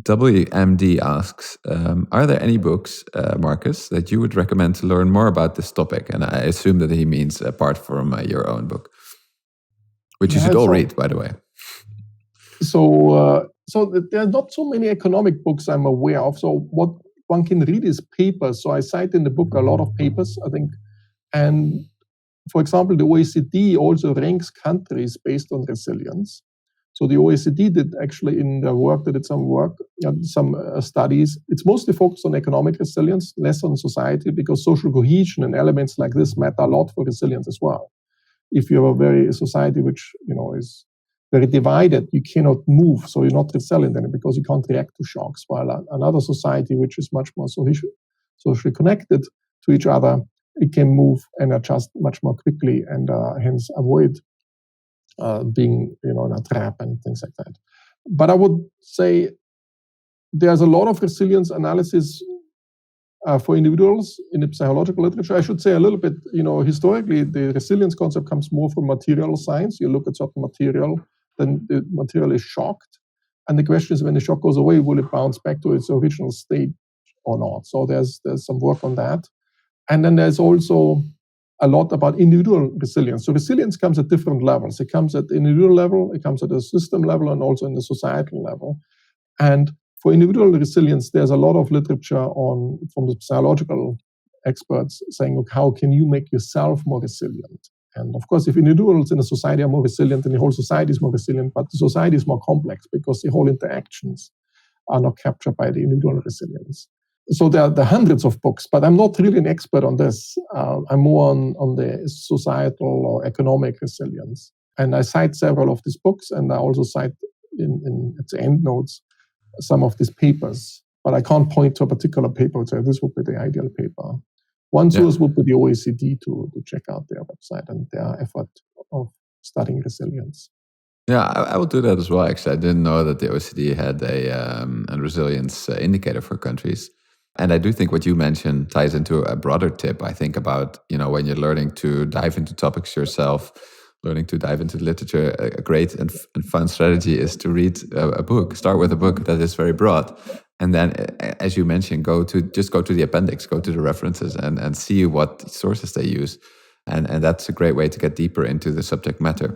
WMD asks, are there any books, Markus, that you would recommend to learn more about this topic? And I assume that he means apart from your own book, which you should all read, by the way. So there are not so many economic books I'm aware of. So what one can read is papers. So I cite in the book a lot of papers, I think. And for example, the OECD also ranks countries based on resilience. So the OECD did actually in their work, they did some studies. It's mostly focused on economic resilience, less on society, because social cohesion and elements like this matter a lot for resilience as well. If you have a society which is very divided, you cannot move, so you're not resilient anymore because you can't react to shocks. While another society which is much more socially connected to each other, it can move and adjust much more quickly and hence avoid being in a trap and things like that. But I would say there's a lot of resilience analysis for individuals in the psychological literature. I should say a little bit, historically, the resilience concept comes more from material science. You look at certain material, then the material is shocked. And the question is, when the shock goes away, will it bounce back to its original state or not? So there's some work on that. And then there's also a lot about individual resilience. So resilience comes at different levels. It comes at the individual level, it comes at the system level, and also in the societal level. And for individual resilience, there's a lot of literature from the psychological experts saying, look, how can you make yourself more resilient? And of course, if individuals in a society are more resilient, then the whole society is more resilient, but the society is more complex because the whole interactions are not captured by the individual resilience. So there are hundreds of books, but I'm not really an expert on this. I'm more on the societal or economic resilience. And I cite several of these books, and I also cite at the end notes some of these papers. But I can't point to a particular paper and say this would be the ideal paper. One source would be the OECD to check out their website and their effort of studying resilience. Yeah, I will do that as well. Actually, I didn't know that the OECD had a resilience indicator for countries. And I do think what you mentioned ties into a broader tip, I think, about, when you're learning to dive into topics yourself, learning to dive into literature, a great and fun strategy is to read a book. Start with a book that is very broad. And then, as you mentioned, go to the appendix, go to the references and see what sources they use. And that's a great way to get deeper into the subject matter.